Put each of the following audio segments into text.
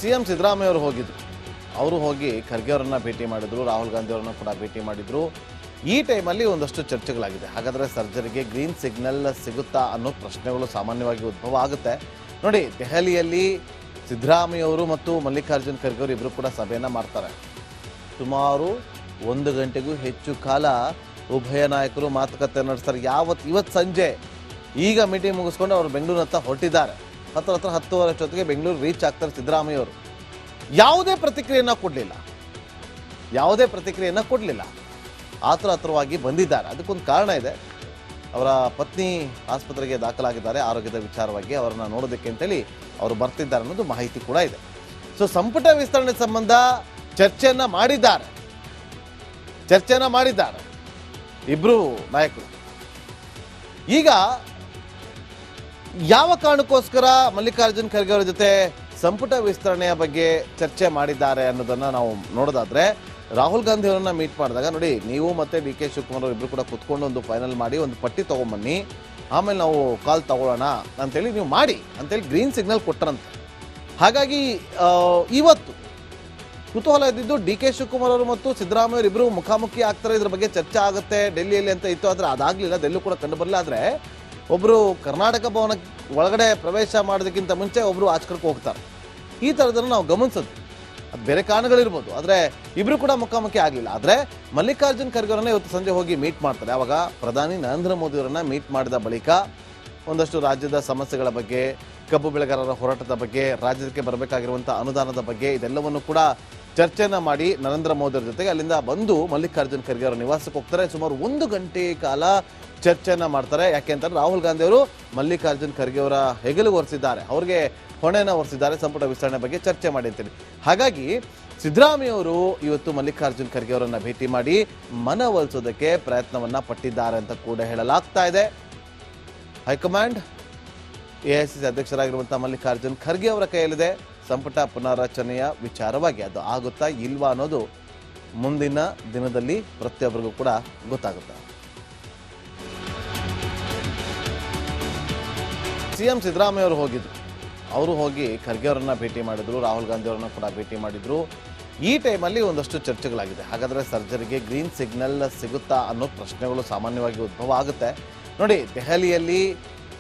CM Siddaramaiah ಅವರು ಹೋಗಿದ್ರು. ಅವರು ಹೋಗಿ ಖರ್ಗೆ ಅವರನ್ನ ಭೇಟಿ ಮಾಡಿದ್ರು, ರಾಹುಲ್ ಗಾಂಧಿ ಅವರನ್ನ ಕೂಡ ಭೇಟಿ ಮಾಡಿದ್ರು. ಈ ಟೈಮಲ್ಲಿ ಒಂದಷ್ಟು ಚರ್ಚೆಗಳಾಗಿದೆ. ಹಾಗಾದರೆ ಸರ್ಜರಿಗೆ ಗ್ರೀನ್ ಸಿಗ್ನಲ್ ಸಿಗುತ್ತಾ ಅನ್ನೋ ಪ್ರಶ್ನೆಗಳು ಸಾಮಾನ್ಯವಾಗಿ ಉದ್ಭವ ಆಗುತ್ತೆ. ನೋಡಿ, ದೆಹಲಿಯಲ್ಲಿ ಸಿದ್ದರಾಮಯ್ಯ ಅವರು ಮತ್ತು ಮಲ್ಲಿಕಾರ್ಜುನ್ ಖರ್ಗೆ ಅವರು ಇಬ್ಬರು ಕೂಡ ಸಭೆಯನ್ನು ಮಾಡ್ತಾರೆ. ಸುಮಾರು 1 ಗಂಟೆಗೂ ಹೆಚ್ಚು ಕಾಲ ಉಭಯ ನಾಯಕರು ಮಾತುಕತೆ ನಡೆಸ್ತಾರೆ. ಇವತ್ತು ಸಂಜೆ ಈಗ ಮೀಟಿಂಗ್ ಮುಗಿಸ್ಕೊಂಡು ಅವರು ಬೆಂಗಳೂರಿನತ್ತ ಹೊರಟಿದ್ದಾರೆ. 10:10 ಅಷ್ಟೊತ್ತಿಗೆ ಬೆಂಗಳೂರು ರೀಚ್ ಆಗ್ತಾರೆ ಸಿದ್ದರಾಮಯ್ಯ ಅವರು. ಯಾವುದೇ ಪ್ರತಿಕ್ರಿಯೆಯನ್ನು ಕೊಡಲಿಲ್ಲ. ಆತುರವಾಗಿ ಬಂದಿದ್ದಾರೆ. ಅದಕ್ಕೊಂದು ಕಾರಣ ಇದೆ. ಅವರ ಪತ್ನಿ ಆಸ್ಪತ್ರೆಗೆ ದಾಖಲಾಗಿದ್ದಾರೆ ಆರೋಗ್ಯದ ವಿಚಾರವಾಗಿ. ಅವರನ್ನ ನೋಡೋದಕ್ಕೆ ಅಂತೇಳಿ ಅವರು ಬರ್ತಿದ್ದಾರೆ ಅನ್ನೋದು ಮಾಹಿತಿ ಕೂಡ ಇದೆ. ಸೊ ಸಂಪುಟ ವಿಸ್ತರಣೆ ಸಂಬಂಧ ಚರ್ಚೆಯನ್ನ ಮಾಡಿದ್ದಾರೆ ಇಬ್ರು ನಾಯಕರು. ಈಗ ಯಾವ ಕಾರಣಕ್ಕೋಸ್ಕರ ಮಲ್ಲಿಕಾರ್ಜುನ್ ಖರ್ಗೆ ಅವರ ಜೊತೆ ಸಂಪುಟ ವಿಸ್ತರಣೆಯ ಬಗ್ಗೆ ಚರ್ಚೆ ಮಾಡಿದ್ದಾರೆ ಅನ್ನೋದನ್ನ ನಾವು ನೋಡೋದಾದ್ರೆ, ರಾಹುಲ್ ಗಾಂಧಿ ಅವರನ್ನ ಮೀಟ್ ಮಾಡಿದಾಗ, ನೋಡಿ ನೀವು ಮತ್ತೆ ಡಿ ಕೆ ಶಿವಕುಮಾರ್ ಅವರು ಇಬ್ರು ಕೂಡ ಕುತ್ಕೊಂಡು ಒಂದು ಫೈನಲ್ ಮಾಡಿ ಒಂದು ಪಟ್ಟಿ ತಗೊಂಬನ್ನಿ, ಆಮೇಲೆ ನಾವು ಕಾಲ್ ತಗೊಳ್ಳೋಣ ಅಂತೇಳಿ ನೀವು ಮಾಡಿ ಅಂತೇಳಿ ಗ್ರೀನ್ ಸಿಗ್ನಲ್ ಕೊಟ್ಟರಂತೆ. ಹಾಗಾಗಿ ಇವತ್ತು ಕುತೂಹಲ ಇದ್ದಿದ್ದು ಡಿ ಕೆ ಶಿವಕುಮಾರ್ ಅವರು ಮತ್ತು ಸಿದ್ದರಾಮಯ್ಯ ಅವರು ಇಬ್ಬರು ಮುಖಾಮುಖಿ ಆಗ್ತಾರೆ, ಇದ್ರ ಬಗ್ಗೆ ಚರ್ಚೆ ಆಗುತ್ತೆ ಡೆಲ್ಲಿಯಲ್ಲಿ ಅಂತ ಇತ್ತು. ಆದರೆ ಅದಾಗಲಿಲ್ಲ, ಡೆಲ್ಲಿ ಕೂಡ ಕಂಡು ಬರಲಿಲ್ಲ. ಆದರೆ ಒಬ್ಬರು ಕರ್ನಾಟಕ ಭವನ ಒಳಗಡೆ ಪ್ರವೇಶ ಮಾಡೋದಕ್ಕಿಂತ ಮುಂಚೆ ಒಬ್ಬರು ಆಚಕರಕ್ಕೆ ಹೋಗ್ತಾರೆ. ಈ ಥರದನ್ನು ನಾವು ಗಮನಿಸೋದು. ಅದು ಬೇರೆ ಕಾರಣಗಳಿರ್ಬೋದು, ಆದರೆ ಇಬ್ಬರು ಕೂಡ ಮುಖಾಮುಖಿ ಆಗಲಿಲ್ಲ. ಆದರೆ ಮಲ್ಲಿಕಾರ್ಜುನ್ ಖರ್ಗೆ ಅವರನ್ನ ಇವತ್ತು ಸಂಜೆ ಹೋಗಿ ಮೀಟ್ ಮಾಡ್ತಾರೆ. ಆವಾಗ ಪ್ರಧಾನಿ ನರೇಂದ್ರ ಮೋದಿ ಅವರನ್ನ ಮೀಟ್ ಮಾಡಿದ ಬಳಿಕ ಒಂದಷ್ಟು ರಾಜ್ಯದ ಸಮಸ್ಯೆಗಳ ಬಗ್ಗೆ, ಕಬ್ಬು ಬೆಳೆಗಾರರ ಹೋರಾಟದ ಬಗ್ಗೆ, ರಾಜ್ಯಕ್ಕೆ ಬರಬೇಕಾಗಿರುವಂಥ ಅನುದಾನದ ಬಗ್ಗೆ ಇದೆಲ್ಲವನ್ನು ಕೂಡ ಚರ್ಚೆನ ಮಾಡಿ ನರೇಂದ್ರ ಮೋದಿ ಅವರ ಜೊತೆಗೆ ಅಲ್ಲಿಂದ ಬಂದು ಮಲ್ಲಿಕಾರ್ಜುನ್ ಖರ್ಗೆ ಅವರ ನಿವಾಸಕ್ಕೆ ಹೋಗ್ತಾರೆ. ಸುಮಾರು 1 ಗಂಟೆ ಕಾಲ ಚರ್ಚೆಯನ್ನ ಮಾಡ್ತಾರೆ. ಯಾಕೆ ಅಂತಂದ್ರೆ ರಾಹುಲ್ ಗಾಂಧಿ ಅವರು ಮಲ್ಲಿಕಾರ್ಜುನ್ ಖರ್ಗೆ ಅವರ ಹೆಗಲಿಗೆ ಒರೆಸಿದ್ದಾರೆ, ಅವ್ರಿಗೆ ಹೊಣೆನ ಒರೆಸಿದ್ದಾರೆ ಸಂಪುಟ ವಿಸ್ತರಣೆ ಬಗ್ಗೆ ಚರ್ಚೆ ಮಾಡಿ ಅಂತೇಳಿ. ಹಾಗಾಗಿ ಸಿದ್ದರಾಮಯ್ಯ ಅವರು ಇವತ್ತು ಮಲ್ಲಿಕಾರ್ಜುನ್ ಖರ್ಗೆ ಅವರನ್ನ ಭೇಟಿ ಮಾಡಿ ಮನವೊಲಿಸೋದಕ್ಕೆ ಪ್ರಯತ್ನವನ್ನ ಪಟ್ಟಿದ್ದಾರೆ ಅಂತ ಕೂಡ ಹೇಳಲಾಗ್ತಾ ಇದೆ. ಹೈಕಮಾಂಡ್ ಎಐಸಿಸಿ ಅಧ್ಯಕ್ಷರಾಗಿರುವಂತಹ ಮಲ್ಲಿಕಾರ್ಜುನ್ ಖರ್ಗೆ ಅವರ ಕೈಯಲ್ಲಿದೆ ಸಂಪುಟ ಪುನರ್ರಚನೆಯ ವಿಚಾರವಾಗಿ. ಅದು ಆಗುತ್ತಾ ಇಲ್ವಾ ಅನ್ನೋದು ಮುಂದಿನ ದಿನದಲ್ಲಿ ಪ್ರತಿಯೊಬ್ಬರಿಗೂ ಕೂಡ ಗೊತ್ತಾಗುತ್ತೆ. ಸಿಎಂ ಸಿದ್ದರಾಮಯ್ಯ ಅವರು ಹೋಗಿದ್ರು. ಅವರು ಹೋಗಿ ಖರ್ಗೆ ಅವರನ್ನ ಭೇಟಿ ಮಾಡಿದ್ರು, ರಾಹುಲ್ ಗಾಂಧಿ ಅವರನ್ನ ಕೂಡ ಭೇಟಿ ಮಾಡಿದ್ರು. ಈ ಟೈಮಲ್ಲಿ ಒಂದಷ್ಟು ಚರ್ಚೆಗಳಾಗಿದೆ. ಹಾಗಾದರೆ ಸರ್ಜರಿಗೆ ಗ್ರೀನ್ ಸಿಗ್ನಲ್ ಸಿಗುತ್ತಾ ಅನ್ನೋ ಪ್ರಶ್ನೆಗಳು ಸಾಮಾನ್ಯವಾಗಿ ಉದ್ಭವ ಆಗುತ್ತೆ. ನೋಡಿ, ದೆಹಲಿಯಲ್ಲಿ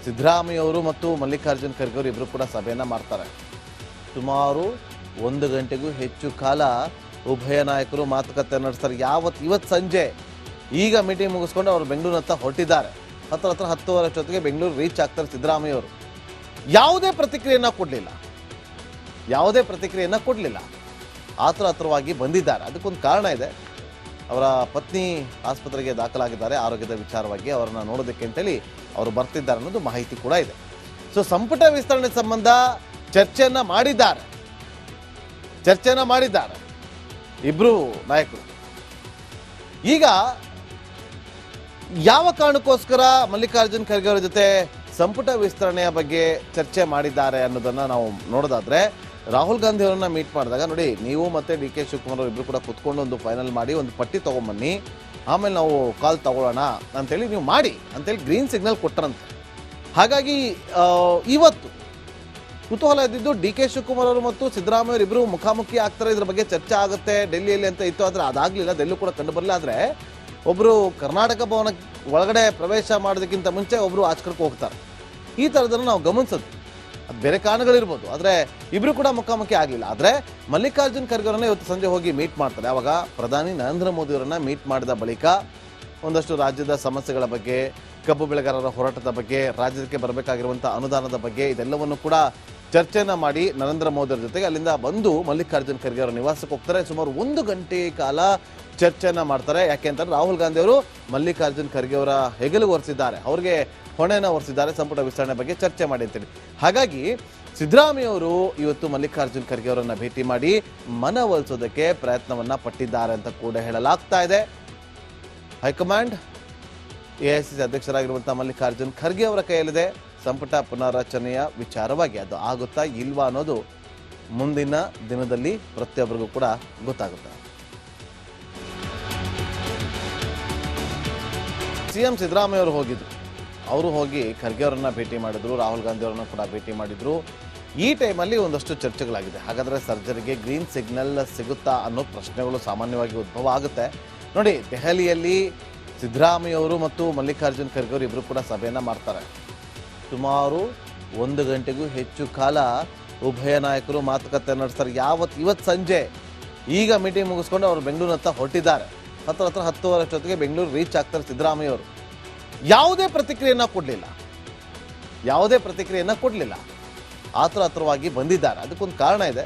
ಸಿದ್ದರಾಮಯ್ಯ ಅವರು ಮತ್ತು ಮಲ್ಲಿಕಾರ್ಜುನ್ ಖರ್ಗೆ ಅವರು ಇಬ್ಬರು ಕೂಡ ಸಭೆಯನ್ನು ಮಾಡ್ತಾರೆ. ಸುಮಾರು 1 ಗಂಟೆಗೂ ಹೆಚ್ಚು ಕಾಲ ಉಭಯ ನಾಯಕರು ಮಾತುಕತೆ ನಡೆಸ್ತಾರೆ. ಇವತ್ತು ಸಂಜೆ ಈಗ ಮೀಟಿಂಗ್ ಮುಗಿಸ್ಕೊಂಡು ಅವರು ಬೆಂಗಳೂರಿನತ್ತ ಹೊರಟಿದ್ದಾರೆ. 10:10 ಅಷ್ಟೊತ್ತಿಗೆ ಬೆಂಗಳೂರು ರೀಚ್ ಆಗ್ತಾರೆ ಸಿದ್ದರಾಮಯ್ಯ ಅವರು. ಯಾವುದೇ ಪ್ರತಿಕ್ರಿಯೆಯನ್ನು ಕೊಡಲಿಲ್ಲ. ಆತುರವಾಗಿ ಬಂದಿದ್ದಾರೆ. ಅದಕ್ಕೊಂದು ಕಾರಣ ಇದೆ. ಅವರ ಪತ್ನಿ ಆಸ್ಪತ್ರೆಗೆ ದಾಖಲಾಗಿದ್ದಾರೆ ಆರೋಗ್ಯದ ವಿಚಾರವಾಗಿ. ಅವರನ್ನ ನೋಡೋದಕ್ಕೆ ಅಂತೇಳಿ ಅವರು ಬರ್ತಿದ್ದಾರೆ ಅನ್ನೋದು ಮಾಹಿತಿ ಕೂಡ ಇದೆ. ಸೊ ಸಂಪುಟ ವಿಸ್ತರಣೆ ಸಂಬಂಧ ಚರ್ಚೆಯನ್ನ ಮಾಡಿದ್ದಾರೆ ಇಬ್ರು ನಾಯಕರು. ಈಗ ಯಾವ ಕಾರಣಕ್ಕೋಸ್ಕರ ಮಲ್ಲಿಕಾರ್ಜುನ್ ಖರ್ಗೆ ಅವರ ಜೊತೆ ಸಂಪುಟ ವಿಸ್ತರಣೆಯ ಬಗ್ಗೆ ಚರ್ಚೆ ಮಾಡಿದ್ದಾರೆ ಅನ್ನೋದನ್ನ ನಾವು ನೋಡೋದಾದ್ರೆ, ರಾಹುಲ್ ಗಾಂಧಿ ಅವರನ್ನ ಮೀಟ್ ಮಾಡಿದಾಗ, ನೋಡಿ ನೀವು ಮತ್ತೆ ಡಿ ಕೆ ಶಿವಕುಮಾರ್ ಅವರು ಇಬ್ರು ಕೂಡ ಕುತ್ಕೊಂಡು ಒಂದು ಫೈನಲ್ ಮಾಡಿ ಒಂದು ಪಟ್ಟಿ ತಗೊಂಬನ್ನಿ, ಆಮೇಲೆ ನಾವು ಕಾಲ್ ತಗೊಳ್ಳೋಣ ಅಂತೇಳಿ ನೀವು ಮಾಡಿ ಅಂತೇಳಿ ಗ್ರೀನ್ ಸಿಗ್ನಲ್ ಕೊಟ್ಟರಂತೆ. ಹಾಗಾಗಿ ಇವತ್ತು ಕುತೂಹಲ ಇದ್ದಿದ್ದು ಡಿ ಕೆ ಶಿವಕುಮಾರ್ ಅವರು ಮತ್ತು ಸಿದ್ದರಾಮಯ್ಯ ಅವರು ಇಬ್ಬರು ಮುಖಾಮುಖಿ ಆಗ್ತಾರೆ, ಇದ್ರ ಬಗ್ಗೆ ಚರ್ಚೆ ಆಗುತ್ತೆ ಡೆಲ್ಲಿಯಲ್ಲಿ ಅಂತ ಇತ್ತು. ಆದರೆ ಅದಾಗಲಿಲ್ಲ, ಡೆಲ್ಲಿ ಕೂಡ ಕಂಡು ಬರಲಿಲ್ಲ. ಆದರೆ ಒಬ್ಬರು ಕರ್ನಾಟಕ ಭವನ ಒಳಗಡೆ ಪ್ರವೇಶ ಮಾಡೋದಕ್ಕಿಂತ ಮುಂಚೆ ಒಬ್ಬರು ಆಚಕರಕ್ಕೆ ಹೋಗ್ತಾರೆ. ಈ ಥರದನ್ನು ನಾವು ಗಮನಿಸೋದು. ಅದು ಬೇರೆ ಕಾರಣಗಳಿರ್ಬೋದು, ಆದರೆ ಇಬ್ಬರು ಕೂಡ ಮುಖಾಮುಖಿ ಆಗಲಿಲ್ಲ. ಆದರೆ ಮಲ್ಲಿಕಾರ್ಜುನ್ ಖರ್ಗೆ ಅವರನ್ನ ಇವತ್ತು ಸಂಜೆ ಹೋಗಿ ಮೀಟ್ ಮಾಡ್ತಾರೆ. ಆವಾಗ ಪ್ರಧಾನಿ ನರೇಂದ್ರ ಮೋದಿ ಅವರನ್ನ ಮೀಟ್ ಮಾಡಿದ ಬಳಿಕ ಒಂದಷ್ಟು ರಾಜ್ಯದ ಸಮಸ್ಯೆಗಳ ಬಗ್ಗೆ, ಕಬ್ಬು ಬೆಳೆಗಾರರ ಹೋರಾಟದ ಬಗ್ಗೆ, ರಾಜ್ಯಕ್ಕೆ ಬರಬೇಕಾಗಿರುವಂಥ ಅನುದಾನದ ಬಗ್ಗೆ ಇದೆಲ್ಲವನ್ನು ಕೂಡ ಚರ್ಚೆನ ಮಾಡಿ ನರೇಂದ್ರ ಮೋದಿ ಅವರ ಜೊತೆಗೆ ಅಲ್ಲಿಂದ ಬಂದು ಮಲ್ಲಿಕಾರ್ಜುನ್ ಖರ್ಗೆ ಅವರ ನಿವಾಸಕ್ಕೆ ಹೋಗ್ತಾರೆ. ಸುಮಾರು 1 ಗಂಟೆ ಕಾಲ ಚರ್ಚೆನ ಮಾಡ್ತಾರೆ. ಯಾಕೆ ಅಂತಂದ್ರೆ ರಾಹುಲ್ ಗಾಂಧಿ ಅವರು ಮಲ್ಲಿಕಾರ್ಜುನ್ ಖರ್ಗೆ ಅವರ ಹೆಗಲಿಗೆ ಒರೆಸಿದ್ದಾರೆ, ಅವ್ರಿಗೆ ಹೊಣೆನ ಒರೆಸಿದ್ದಾರೆ ಸಂಪುಟ ವಿಸ್ತರಣೆ ಬಗ್ಗೆ ಚರ್ಚೆ ಮಾಡಿ ಅಂತೇಳಿ. ಹಾಗಾಗಿ ಸಿದ್ದರಾಮಯ್ಯ ಅವರು ಇವತ್ತು ಮಲ್ಲಿಕಾರ್ಜುನ್ ಖರ್ಗೆ ಅವರನ್ನ ಭೇಟಿ ಮಾಡಿ ಮನವೊಲಿಸೋದಕ್ಕೆ ಪ್ರಯತ್ನವನ್ನ ಪಟ್ಟಿದ್ದಾರೆ ಅಂತ ಕೂಡ ಹೇಳಲಾಗ್ತಾ ಇದೆ. ಹೈಕಮಾಂಡ್ ಎಐಸಿಸಿ ಅಧ್ಯಕ್ಷರಾಗಿರುವಂತಹ ಮಲ್ಲಿಕಾರ್ಜುನ್ ಖರ್ಗೆ ಅವರ ಕೈಯಲ್ಲಿದೆ ಸಂಪುಟ ಪುನರ್ರಚನೆಯ ವಿಚಾರವಾಗಿ. ಅದು ಆಗುತ್ತಾ ಇಲ್ವಾ ಅನ್ನೋದು ಮುಂದಿನ ದಿನದಲ್ಲಿ ಪ್ರತಿಯೊಬ್ಬರಿಗೂ ಕೂಡ ಗೊತ್ತಾಗುತ್ತೆ. ಸಿಎಂ ಸಿದ್ದರಾಮಯ್ಯ ಅವರು ಹೋಗಿದ್ರು. ಅವರು ಹೋಗಿ ಖರ್ಗೆ ಅವರನ್ನ ಭೇಟಿ ಮಾಡಿದ್ರು, ರಾಹುಲ್ ಗಾಂಧಿ ಅವರನ್ನ ಕೂಡ ಭೇಟಿ ಮಾಡಿದ್ರು. ಈ ಟೈಮಲ್ಲಿ ಒಂದಷ್ಟು ಚರ್ಚೆಗಳಾಗಿದೆ. ಹಾಗಾದರೆ ಸರ್ಜರಿಗೆ ಗ್ರೀನ್ ಸಿಗ್ನಲ್ ಸಿಗುತ್ತಾ ಅನ್ನೋ ಪ್ರಶ್ನೆಗಳು ಸಾಮಾನ್ಯವಾಗಿ ಉದ್ಭವ ಆಗುತ್ತೆ. ನೋಡಿ, ದೆಹಲಿಯಲ್ಲಿ ಸಿದ್ದರಾಮಯ್ಯವರು ಮತ್ತು ಮಲ್ಲಿಕಾರ್ಜುನ್ ಖರ್ಗೆ ಅವರು ಇಬ್ಬರು ಕೂಡ ಸಭೆಯನ್ನು ಮಾಡ್ತಾರೆ. ಸುಮಾರು 1 ಗಂಟೆಗೂ ಹೆಚ್ಚು ಕಾಲ ಉಭಯ ನಾಯಕರು ಮಾತುಕತೆ ನಡೆಸ್ತಾರೆ. ಇವತ್ತು ಸಂಜೆ ಈಗ ಮೀಟಿಂಗ್ ಮುಗಿಸ್ಕೊಂಡು ಅವರು ಬೆಂಗಳೂರಿನತ್ತ ಹೊರಟಿದ್ದಾರೆ. 10:10 ಅಷ್ಟೊತ್ತಿಗೆ ಬೆಂಗಳೂರು ರೀಚ್ ಆಗ್ತಾರೆ ಸಿದ್ದರಾಮಯ್ಯವರು. ಯಾವುದೇ ಪ್ರತಿಕ್ರಿಯೆಯನ್ನು ಕೊಡಲಿಲ್ಲ. ಆತುರವಾಗಿ ಬಂದಿದ್ದಾರೆ. ಅದಕ್ಕೊಂದು ಕಾರಣ ಇದೆ.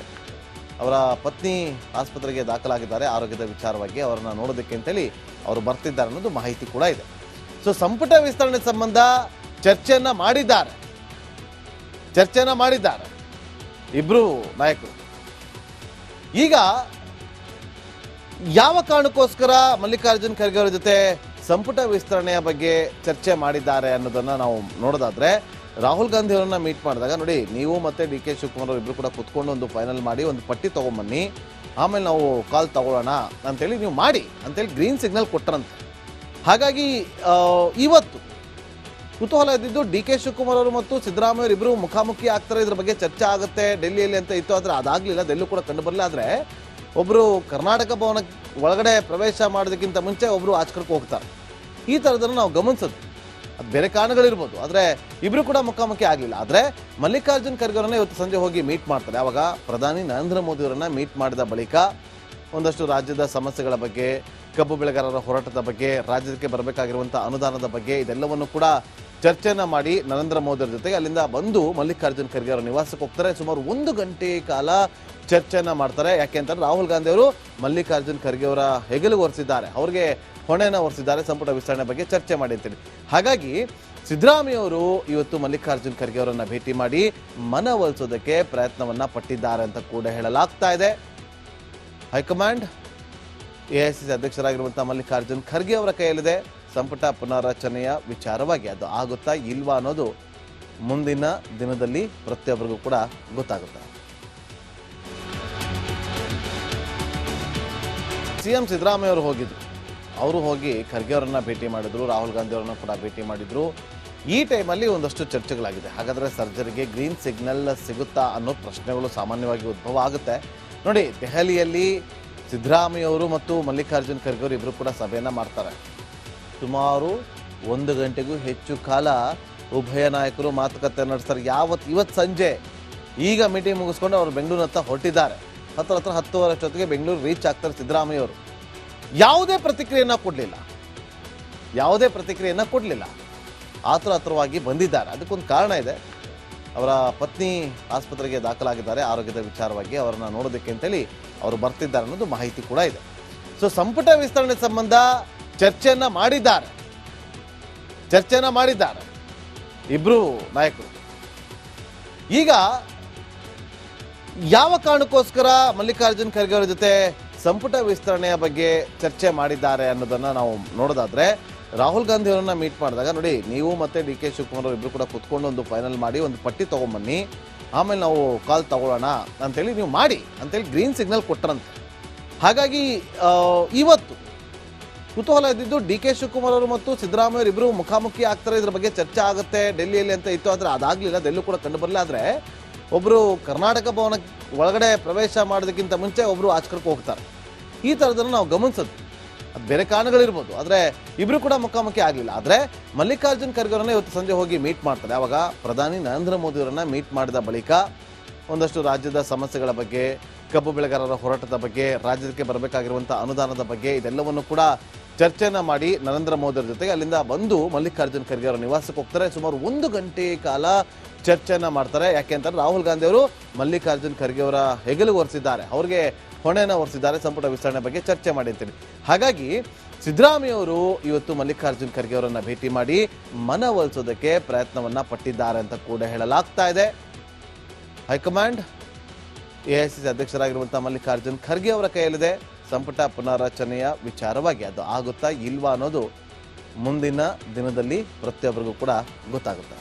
ಅವರ ಪತ್ನಿ ಆಸ್ಪತ್ರೆಗೆ ದಾಖಲಾಗಿದ್ದಾರೆ ಆರೋಗ್ಯದ ವಿಚಾರವಾಗಿ. ಅವರನ್ನು ನೋಡೋದಕ್ಕೆ ಅಂತೇಳಿ ಅವರು ಬರ್ತಿದ್ದಾರೆ ಅನ್ನೋದು ಮಾಹಿತಿ ಕೂಡ ಇದೆ. ಸೊ ಸಂಪುಟ ವಿಸ್ತರಣೆ ಸಂಬಂಧ ಚರ್ಚೆಯನ್ನು ಮಾಡಿದ್ದಾರೆ ಇಬ್ರು ನಾಯಕರು. ಈಗ ಯಾವ ಕಾರಣಕ್ಕೋಸ್ಕರ ಮಲ್ಲಿಕಾರ್ಜುನ್ ಖರ್ಗೆ ಅವರ ಜೊತೆ ಸಂಪುಟ ವಿಸ್ತರಣೆಯ ಬಗ್ಗೆ ಚರ್ಚೆ ಮಾಡಿದ್ದಾರೆ ಅನ್ನೋದನ್ನ ನಾವು ನೋಡೋದಾದ್ರೆ, ರಾಹುಲ್ ಗಾಂಧಿ ಅವರನ್ನ ಮೀಟ್ ಮಾಡಿದಾಗ, ನೋಡಿ ನೀವು ಮತ್ತೆ ಡಿ ಕೆ ಶಿವಕುಮಾರ್ ಅವರು ಇಬ್ರು ಕೂಡ ಕುತ್ಕೊಂಡು ಒಂದು ಫೈನಲ್ ಮಾಡಿ ಒಂದು ಪಟ್ಟಿ ತಗೊಂಬನ್ನಿ, ಆಮೇಲೆ ನಾವು ಕಾಲ್ ತಗೊಳ್ಳೋಣ ಅಂತೇಳಿ ನೀವು ಮಾಡಿ ಅಂತೇಳಿ ಗ್ರೀನ್ ಸಿಗ್ನಲ್ ಕೊಟ್ಟರಂತೆ. ಹಾಗಾಗಿ ಇವತ್ತು ಕುತೂಹಲ ಇದ್ದಿದ್ದು ಡಿ ಕೆ ಶಿವಕುಮಾರ್ ಅವರು ಮತ್ತು ಸಿದ್ದರಾಮಯ್ಯ ಅವರು ಇಬ್ಬರು ಮುಖಾಮುಖಿ ಆಗ್ತಾರೆ, ಇದ್ರ ಬಗ್ಗೆ ಚರ್ಚೆ ಆಗುತ್ತೆ ಡೆಲ್ಲಿಯಲ್ಲಿ ಅಂತ ಇತ್ತು. ಆದರೆ ಅದಾಗಲಿಲ್ಲ, ಡೆಲ್ಲಿ ಕೂಡ ಕಂಡು ಬರಲಿಲ್ಲ. ಆದರೆ ಒಬ್ಬರು ಕರ್ನಾಟಕ ಭವನ ಒಳಗಡೆ ಪ್ರವೇಶ ಮಾಡೋದಕ್ಕಿಂತ ಮುಂಚೆ ಒಬ್ಬರು ಆಚಕರ್ಗೆ ಹೋಗ್ತಾರೆ. ಈ ಥರದನ್ನು ನಾವು ಗಮನಿಸೋದು. ಅದು ಬೇರೆ ಕಾರಣಗಳಿರ್ಬೋದು, ಆದರೆ ಇಬ್ಬರು ಕೂಡ ಮುಖಾಮುಖಿ ಆಗಲಿಲ್ಲ. ಆದರೆ ಮಲ್ಲಿಕಾರ್ಜುನ್ ಖರ್ಗೆ ಅವರನ್ನ ಇವತ್ತು ಸಂಜೆ ಹೋಗಿ ಮೀಟ್ ಮಾಡ್ತಾರೆ. ಆವಾಗ ಪ್ರಧಾನಿ ನರೇಂದ್ರ ಮೋದಿ ಅವರನ್ನ ಮೀಟ್ ಮಾಡಿದ ಬಳಿಕ ಒಂದಷ್ಟು ರಾಜ್ಯದ ಸಮಸ್ಯೆಗಳ ಬಗ್ಗೆ, ಕಬ್ಬು ಬೆಳೆಗಾರರ ಹೋರಾಟದ ಬಗ್ಗೆ, ರಾಜ್ಯಕ್ಕೆ ಬರಬೇಕಾಗಿರುವಂಥ ಅನುದಾನದ ಬಗ್ಗೆ ಇದೆಲ್ಲವನ್ನು ಕೂಡ ಚರ್ಚೆಯನ್ನು ಮಾಡಿ ನರೇಂದ್ರ ಮೋದಿ ಅವರ ಜೊತೆಗೆ ಅಲ್ಲಿಂದ ಬಂದು ಮಲ್ಲಿಕಾರ್ಜುನ್ ಖರ್ಗೆ ಅವರ ನಿವಾಸಕ್ಕೆ ಹೋಗ್ತಾರೆ. ಸುಮಾರು 1 ಗಂಟೆ ಕಾಲ ಚರ್ಚೆಯನ್ನು ಮಾಡ್ತಾರೆ. ಯಾಕೆ ಅಂತಂದ್ರೆ ರಾಹುಲ್ ಗಾಂಧಿ ಅವರು ಮಲ್ಲಿಕಾರ್ಜುನ್ ಖರ್ಗೆ ಅವರ ಹೆಗಲಿಗೆ ಒರೆಸಿದ್ದಾರೆ, ಅವ್ರಿಗೆ ಹೊಣೆಯನ್ನು ಒರೆಸಿದ್ದಾರೆ ಸಂಪುಟ ವಿಸ್ತರಣೆ ಬಗ್ಗೆ ಚರ್ಚೆ ಮಾಡಿ ಅಂತೇಳಿ. ಹಾಗಾಗಿ ಸಿದ್ದರಾಮಯ್ಯ ಅವರು ಇವತ್ತು ಮಲ್ಲಿಕಾರ್ಜುನ್ ಖರ್ಗೆ ಅವರನ್ನ ಭೇಟಿ ಮಾಡಿ ಮನವೊಲಿಸೋದಕ್ಕೆ ಪ್ರಯತ್ನವನ್ನ ಪಟ್ಟಿದ್ದಾರೆ ಅಂತ ಕೂಡ ಹೇಳಲಾಗ್ತಾ ಇದೆ. ಹೈಕಮಾಂಡ್ ಎಐಸಿಸಿ ಅಧ್ಯಕ್ಷರಾಗಿರುವಂತಹ ಮಲ್ಲಿಕಾರ್ಜುನ್ ಖರ್ಗೆ ಅವರ ಕೈಯಲ್ಲಿದೆ ಸಂಪುಟ ಪುನರ್ರಚನೆಯ ವಿಚಾರವಾಗಿ. ಅದು ಆಗುತ್ತಾ ಇಲ್ವಾ ಅನ್ನೋದು ಮುಂದಿನ ದಿನದಲ್ಲಿ ಪ್ರತಿಯೊಬ್ಬರಿಗೂ ಕೂಡ ಗೊತ್ತಾಗುತ್ತೆ. ಸಿಎಂ ಸಿದ್ದರಾಮಯ್ಯ ಅವರು ಹೋಗಿ ಖರ್ಗೆ ಅವರನ್ನ ಭೇಟಿ ಮಾಡಿದ್ರು, ರಾಹುಲ್ ಗಾಂಧಿ ಅವರನ್ನ ಕೂಡ ಭೇಟಿ ಮಾಡಿದ್ರು. ಈ ಟೈಮಲ್ಲಿ ಒಂದಷ್ಟು ಚರ್ಚೆಗಳಾಗಿದೆ. ಹಾಗಾದರೆ ಸರ್ಜರಿಗೆ ಗ್ರೀನ್ ಸಿಗ್ನಲ್ ಸಿಗುತ್ತಾ ಅನ್ನೋ ಪ್ರಶ್ನೆಗಳು ಸಾಮಾನ್ಯವಾಗಿ ಉದ್ಭವ ಆಗುತ್ತೆ. ನೋಡಿ, ದೆಹಲಿಯಲ್ಲಿ ಸಿದ್ದರಾಮಯ್ಯ ಅವರು ಮತ್ತು ಮಲ್ಲಿಕಾರ್ಜುನ್ ಖರ್ಗೆ ಅವರು ಇಬ್ಬರು ಕೂಡ ಸಭೆಯನ್ನು ಮಾಡ್ತಾರೆ. ಸುಮಾರು 1 ಗಂಟೆಗೂ ಹೆಚ್ಚು ಕಾಲ ಉಭಯ ನಾಯಕರು ಮಾತುಕತೆ ನಡೆಸ್ತಾರೆ. ಇವತ್ತು ಸಂಜೆ ಈಗ ಮೀಟಿಂಗ್ ಮುಗಿಸ್ಕೊಂಡು ಅವರು ಬೆಂಗಳೂರಿನತ್ತ ಹೊರಟಿದ್ದಾರೆ. 10:10 ಅಷ್ಟೊತ್ತಿಗೆ ಬೆಂಗಳೂರು ರೀಚ್ ಆಗ್ತಾರೆ ಸಿದ್ದರಾಮಯ್ಯ ಅವರು. ಯಾವುದೇ ಪ್ರತಿಕ್ರಿಯೆಯನ್ನು ಕೊಡಲಿಲ್ಲ. ಆತುರವಾಗಿ ಬಂದಿದ್ದಾರೆ. ಅದಕ್ಕೊಂದು ಕಾರಣ ಇದೆ. ಅವರ ಪತ್ನಿ ಆಸ್ಪತ್ರೆಗೆ ದಾಖಲಾಗಿದ್ದಾರೆ ಆರೋಗ್ಯದ ವಿಚಾರವಾಗಿ. ಅವರನ್ನು ನೋಡೋದಕ್ಕೆ ಅಂತೇಳಿ ಅವರು ಬರ್ತಿದ್ದಾರೆ ಅನ್ನೋದು ಮಾಹಿತಿ ಕೂಡ ಇದೆ. ಸೊ ಸಂಪುಟ ವಿಸ್ತರಣೆ ಸಂಬಂಧ ಚರ್ಚೆಯನ್ನು ಮಾಡಿದ್ದಾರೆ ಇಬ್ರು ನಾಯಕರು. ಈಗ ಯಾವ ಕಾರಣಕ್ಕೋಸ್ಕರ ಮಲ್ಲಿಕಾರ್ಜುನ್ ಖರ್ಗೆ ಅವರ ಜೊತೆ ಸಂಪುಟ ವಿಸ್ತರಣೆಯ ಬಗ್ಗೆ ಚರ್ಚೆ ಮಾಡಿದ್ದಾರೆ ಅನ್ನೋದನ್ನ ನಾವು ನೋಡೋದಾದ್ರೆ, ರಾಹುಲ್ ಗಾಂಧಿ ಅವರನ್ನ ಮೀಟ್ ಮಾಡಿದಾಗ, ನೋಡಿ ನೀವು ಮತ್ತೆ ಡಿ ಕೆ ಶಿವಕುಮಾರ್ ಅವರು ಇಬ್ರು ಕೂಡ ಕುತ್ಕೊಂಡು ಒಂದು ಫೈನಲ್ ಮಾಡಿ ಒಂದು ಪಟ್ಟಿ ತಗೊಂಬನ್ನಿ, ಆಮೇಲೆ ನಾವು ಕಾಲ್ ತಗೊಳ್ಳೋಣ ಅಂತೇಳಿ ನೀವು ಮಾಡಿ ಅಂತೇಳಿ ಗ್ರೀನ್ ಸಿಗ್ನಲ್ ಕೊಟ್ಟರಂತೆ. ಹಾಗಾಗಿ ಇವತ್ತು ಕುತೂಹಲ ಇದ್ದಿದ್ದು ಡಿ ಕೆ ಶಿವಕುಮಾರ್ ಅವರು ಮತ್ತು ಸಿದ್ದರಾಮಯ್ಯ ಅವರು ಇಬ್ಬರು ಮುಖಾಮುಖಿ ಆಗ್ತಾರೆ, ಇದ್ರ ಬಗ್ಗೆ ಚರ್ಚೆ ಆಗುತ್ತೆ ಡೆಲ್ಲಿಯಲ್ಲಿ ಅಂತ ಇತ್ತು. ಆದರೆ ಅದಾಗಲಿಲ್ಲ, ಡೆಲ್ಲಿ ಕೂಡ ಕಂಡು ಬರಲಿಲ್ಲ. ಆದರೆ ಒಬ್ಬರು ಕರ್ನಾಟಕ ಭವನ ಒಳಗಡೆ ಪ್ರವೇಶ ಮಾಡೋದಕ್ಕಿಂತ ಮುಂಚೆ ಒಬ್ಬರು ಆಚಕರ್ಗೆ ಹೋಗ್ತಾರೆ. ಈ ಥರದನ್ನು ನಾವು ಗಮನಿಸೋದು. ಅದು ಬೇರೆ ಕಾರಣಗಳಿರ್ಬೋದು, ಆದರೆ ಇಬ್ಬರು ಕೂಡ ಮುಖಾಮುಖಿ ಆಗಲಿಲ್ಲ. ಆದರೆ ಮಲ್ಲಿಕಾರ್ಜುನ್ ಖರ್ಗೆ ಅವರನ್ನ ಇವತ್ತು ಸಂಜೆ ಹೋಗಿ ಮೀಟ್ ಮಾಡ್ತಾರೆ. ಆವಾಗ ಪ್ರಧಾನಿ ನರೇಂದ್ರ ಮೋದಿ ಅವರನ್ನ ಮೀಟ್ ಮಾಡಿದ ಬಳಿಕ ಒಂದಷ್ಟು ರಾಜ್ಯದ ಸಮಸ್ಯೆಗಳ ಬಗ್ಗೆ, ಕಬ್ಬು ಬೆಳೆಗಾರರ ಹೋರಾಟದ ಬಗ್ಗೆ, ರಾಜ್ಯಕ್ಕೆ ಬರಬೇಕಾಗಿರುವಂಥ ಅನುದಾನದ ಬಗ್ಗೆ ಇದೆಲ್ಲವನ್ನು ಕೂಡ ಚರ್ಚೆಯನ್ನು ಮಾಡಿ ನರೇಂದ್ರ ಮೋದಿ ಅವರ ಜೊತೆಗೆ ಅಲ್ಲಿಂದ ಬಂದು ಮಲ್ಲಿಕಾರ್ಜುನ್ ಖರ್ಗೆ ಅವರ ನಿವಾಸಕ್ಕೆ ಹೋಗ್ತಾರೆ. ಸುಮಾರು 1 ಗಂಟೆ ಕಾಲ ಚರ್ಚೆಯನ್ನು ಮಾಡ್ತಾರೆ. ಯಾಕೆ ಅಂತಂದ್ರೆ ರಾಹುಲ್ ಗಾಂಧಿ ಅವರು ಮಲ್ಲಿಕಾರ್ಜುನ್ ಖರ್ಗೆ ಅವರ ಹೆಗಲಿಗೆ ಒರೆಸಿದ್ದಾರೆ, ಅವ್ರಿಗೆ ಹೊಣೆಯನ್ನು ಒರೆಸಿದ್ದಾರೆ ಸಂಪುಟ ವಿಸ್ತರಣೆ ಬಗ್ಗೆ ಚರ್ಚೆ ಮಾಡಿ ಅಂತೇಳಿ. ಹಾಗಾಗಿ ಸಿದ್ದರಾಮಯ್ಯ ಅವರು ಇವತ್ತು ಮಲ್ಲಿಕಾರ್ಜುನ್ ಖರ್ಗೆ ಅವರನ್ನ ಭೇಟಿ ಮಾಡಿ ಮನವೊಲಿಸೋದಕ್ಕೆ ಪ್ರಯತ್ನವನ್ನ ಪಟ್ಟಿದ್ದಾರೆ ಅಂತ ಕೂಡ ಹೇಳಲಾಗ್ತಾ ಇದೆ. ಹೈಕಮಾಂಡ್ ಎಐಸಿಸಿ ಅಧ್ಯಕ್ಷರಾಗಿರುವಂತಹ ಮಲ್ಲಿಕಾರ್ಜುನ್ ಖರ್ಗೆ ಅವರ ಕೈಯಲ್ಲಿದೆ ಸಂಪುಟ ಪುನರ್ರಚನೆಯ ವಿಚಾರವಾಗಿ. ಅದು ಆಗುತ್ತಾ ಇಲ್ವಾ ಅನ್ನೋದು ಮುಂದಿನ ದಿನದಲ್ಲಿ ಪ್ರತಿಯೊಬ್ಬರಿಗೂ ಕೂಡ ಗೊತ್ತಾಗುತ್ತೆ.